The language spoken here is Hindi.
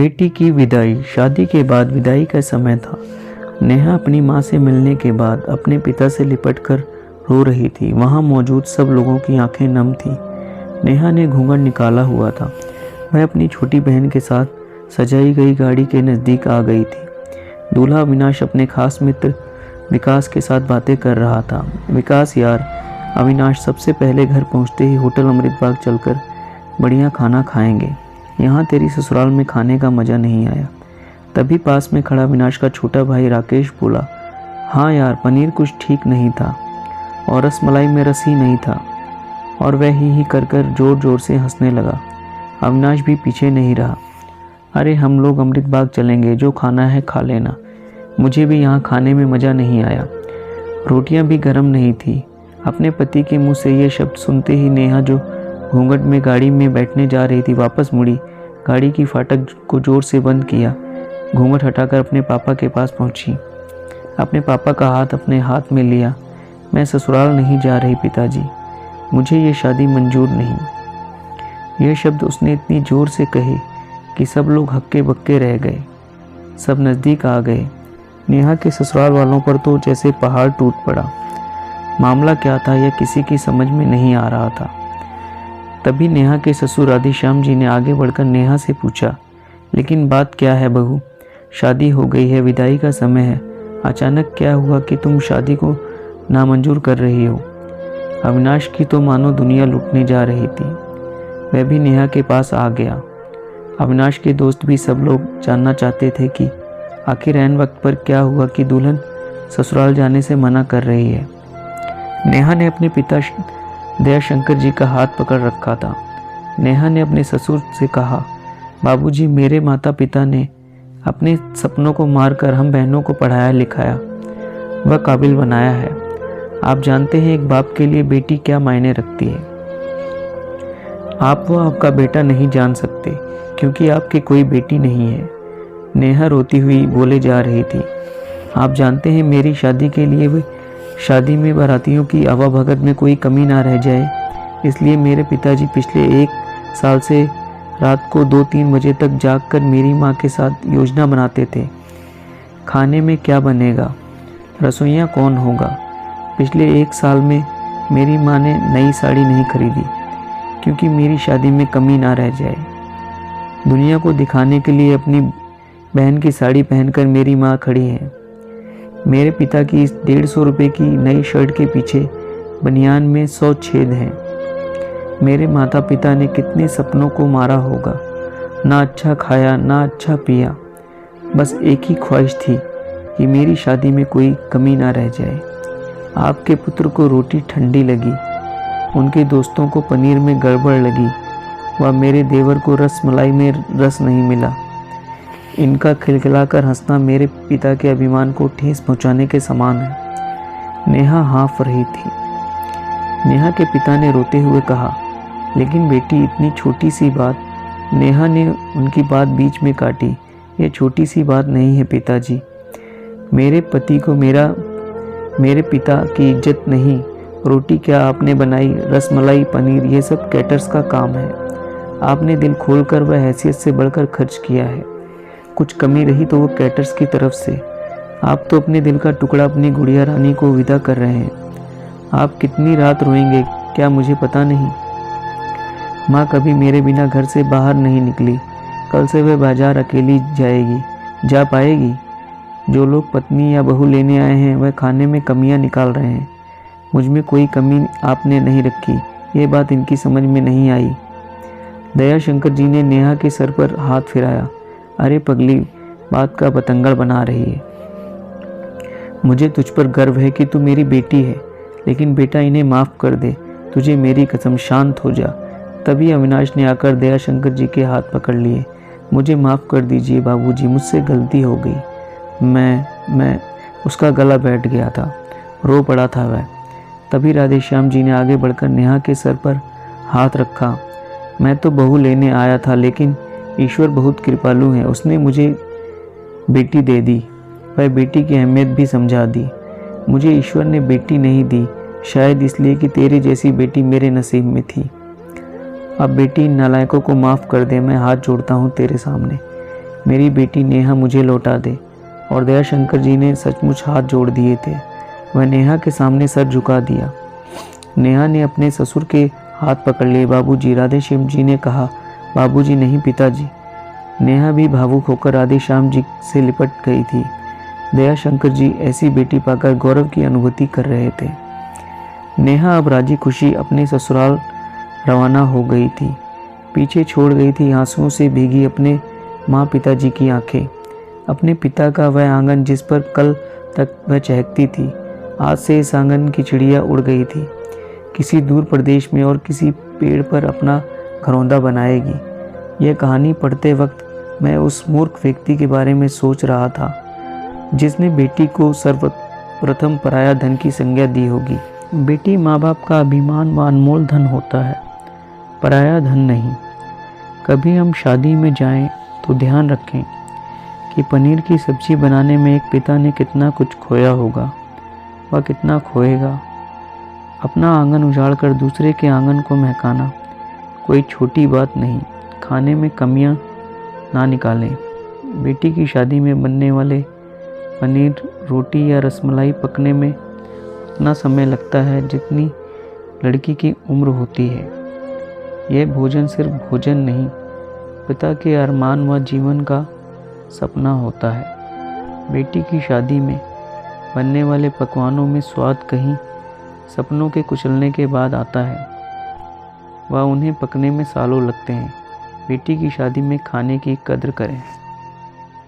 बेटी की विदाई। शादी के बाद विदाई का समय था। नेहा अपनी माँ से मिलने के बाद अपने पिता से लिपटकर रो रही थी। वहाँ मौजूद सब लोगों की आंखें नम थी। नेहा ने घूंघट निकाला हुआ था। वह अपनी छोटी बहन के साथ सजाई गई गाड़ी के नज़दीक आ गई थी। दूल्हा अविनाश अपने खास मित्र विकास के साथ बातें कर रहा था। विकास यार, अविनाश सबसे पहले घर पहुंचते ही होटल अमृत बाग चलकर बढ़िया खाना खाएंगे। यहाँ तेरी ससुराल में खाने का मज़ा नहीं आया। तभी पास में खड़ा अविनाश का छोटा भाई राकेश बोला, हाँ यार, पनीर कुछ ठीक नहीं था और रसमलाई में रस ही नहीं था। और वह ही कर कर जोर जोर से हंसने लगा। अविनाश भी पीछे नहीं रहा। अरे हम लोग अमृत बाग चलेंगे, जो खाना है खा लेना। मुझे भी यहाँ खाने में मज़ा नहीं आया। रोटियाँ भी गर्म नहीं थी। अपने पति के मुंह से ये शब्द सुनते ही नेहा, जो घूंघट में गाड़ी में बैठने जा रही थी, वापस मुड़ी। गाड़ी की फाटक को जोर से बंद किया। घूंघट हटाकर अपने पापा के पास पहुंची। अपने पापा का हाथ अपने हाथ में लिया। मैं ससुराल नहीं जा रही पिताजी, मुझे ये शादी मंजूर नहीं। यह शब्द उसने इतनी जोर से कहे कि सब लोग हक्के बक्के रह गए। सब नज़दीक आ गए। नेहा के ससुराल वालों पर तो जैसे पहाड़ टूट पड़ा। मामला क्या था यह किसी की समझ में नहीं आ रहा था। तभी नेहा के ससुर राधेश्याम जी ने आगे बढ़कर नेहा से पूछा, लेकिन बात क्या है बहू? शादी हो गई है, विदाई का समय है, अचानक क्या हुआ कि तुम शादी को नामंजूर कर रही हो? अविनाश की तो मानो दुनिया लूटने जा रही थी। वह भी नेहा के पास आ गया। अविनाश के दोस्त भी सब लोग जानना चाहते थे कि आखिर ऐन वक्त पर क्या हुआ कि दुल्हन ससुराल जाने से मना कर रही है। नेहा ने अपने पिता दयाशंकर जी का हाथ पकड़ रखा था। नेहा ने अपने ससुर से कहा, बाबूजी, मेरे माता पिता ने अपने सपनों को मारकर हम बहनों को पढ़ाया लिखाया, वह काबिल बनाया है। आप जानते हैं एक बाप के लिए बेटी क्या मायने रखती है। आप वो आपका बेटा नहीं जान सकते क्योंकि आपके कोई बेटी नहीं है। नेहा रोती हुई बोले जा रही थी, आप जानते हैं मेरी शादी के लिए शादी में बारातियों की आवाभगत में कोई कमी ना रह जाए, इसलिए मेरे पिताजी पिछले 1 साल से रात को 2-3 बजे तक जागकर मेरी माँ के साथ योजना बनाते थे। खाने में क्या बनेगा, रसोइया कौन होगा। पिछले 1 साल में मेरी माँ ने नई साड़ी नहीं खरीदी क्योंकि मेरी शादी में कमी ना रह जाए। दुनिया को दिखाने के लिए अपनी बहन की साड़ी पहनकर मेरी माँ खड़ी है। मेरे पिता की इस 150 रुपये की नई शर्ट के पीछे बनियान में 100 छेद हैं। मेरे माता पिता ने कितने सपनों को मारा होगा। ना अच्छा खाया ना अच्छा पिया, बस एक ही ख्वाहिश थी कि मेरी शादी में कोई कमी ना रह जाए। आपके पुत्र को रोटी ठंडी लगी, उनके दोस्तों को पनीर में गड़बड़ लगी, व मेरे देवर को रसमलाई में रस नहीं मिला। इनका खिलखिलाकर हंसना मेरे पिता के अभिमान को ठेस पहुंचाने के समान है। नेहा हाँफ रही थी। नेहा के पिता ने रोते हुए कहा, लेकिन बेटी, इतनी छोटी सी बात। नेहा ने उनकी बात बीच में काटी। यह छोटी सी बात नहीं है पिताजी। मेरे पति को मेरे पिता की इज्जत नहीं। रोटी क्या आपने बनाई, रसमलाई, पनीर, ये सब कैटर्स का काम है। आपने दिल खोलकर व हैसियत से बढ़कर खर्च किया है। कुछ कमी रही तो वो कैटर्स की तरफ से। आप तो अपने दिल का टुकड़ा अपनी गुड़िया रानी को विदा कर रहे हैं। आप कितनी रात रोएंगे क्या मुझे पता नहीं। माँ कभी मेरे बिना घर से बाहर नहीं निकली। कल से वह बाजार अकेली जाएगी, जा पाएगी। जो लोग पत्नी या बहू लेने आए हैं वह खाने में कमियां निकाल रहे हैं। मुझ में कोई कमी आपने नहीं रखी, ये बात इनकी समझ में नहीं आई। दयाशंकर जी ने नेहा के सर पर हाथ फिराया। अरे पगली, बात का बतंगड़ बना रही है। मुझे तुझ पर गर्व है कि तू मेरी बेटी है, लेकिन बेटा इन्हें माफ़ कर दे। तुझे मेरी कसम, शांत हो जा। तभी अविनाश ने आकर दयाशंकर जी के हाथ पकड़ लिए। मुझे माफ़ कर दीजिए बाबूजी, मुझसे गलती हो गई। मैं उसका गला बैठ गया था, रो पड़ा था वह। तभी राधेश्याम जी ने आगे बढ़कर नेहा के सर पर हाथ रखा। मैं तो बहू लेने आया था, लेकिन ईश्वर बहुत कृपालु है, उसने मुझे बेटी दे दी। वह बेटी की अहमियत भी समझा दी। मुझे ईश्वर ने बेटी नहीं दी, शायद इसलिए कि तेरे जैसी बेटी मेरे नसीब में थी। अब बेटी, इन नालायकों को माफ़ कर दे, मैं हाथ जोड़ता हूँ तेरे सामने। मेरी बेटी नेहा मुझे लौटा दे। और दयाशंकर जी ने सचमुच हाथ जोड़ दिए थे। वह नेहा के सामने सर झुका दिया। नेहा ने अपने ससुर के हाथ पकड़ लिए। बाबूजी, राधेश्याम जी ने कहा। बाबूजी, नहीं पिताजी। नेहा भी भावुक होकर राधेश्याम जी से लिपट गई थी। दयाशंकर जी ऐसी बेटी पाकर गौरव की अनुभूति कर रहे थे। नेहा अब राजी खुशी अपने ससुराल रवाना हो गई थी। पीछे छोड़ गई थी आंसुओं से भीगी अपने माँ पिताजी की आंखें, अपने पिता का वह आंगन जिस पर कल तक वह चहकती थी। आज से इस आंगन की चिड़िया उड़ गई थी, किसी दूर प्रदेश में और किसी पेड़ पर अपना घरौंदा बनाएगी। यह कहानी पढ़ते वक्त मैं उस मूर्ख व्यक्ति के बारे में सोच रहा था जिसने बेटी को सर्वप्रथम पराया धन की संज्ञा दी होगी। बेटी माँ बाप का अभिमान व अनमोल धन होता है, पराया धन नहीं। कभी हम शादी में जाएं तो ध्यान रखें कि पनीर की सब्जी बनाने में एक पिता ने कितना कुछ खोया होगा, वह कितना खोएगा। अपना आंगन उजाड़ कर दूसरे के आंगन को महकाना कोई छोटी बात नहीं। खाने में कमियां ना निकालें। बेटी की शादी में बनने वाले पनीर, रोटी या रसमलाई पकने में उतना समय लगता है जितनी लड़की की उम्र होती है। यह भोजन सिर्फ भोजन नहीं, पिता के अरमान व जीवन का सपना होता है। बेटी की शादी में बनने वाले पकवानों में स्वाद कहीं सपनों के कुचलने के बाद आता है, वह उन्हें पकने में सालों लगते हैं। बेटी की शादी में खाने की कद्र करें।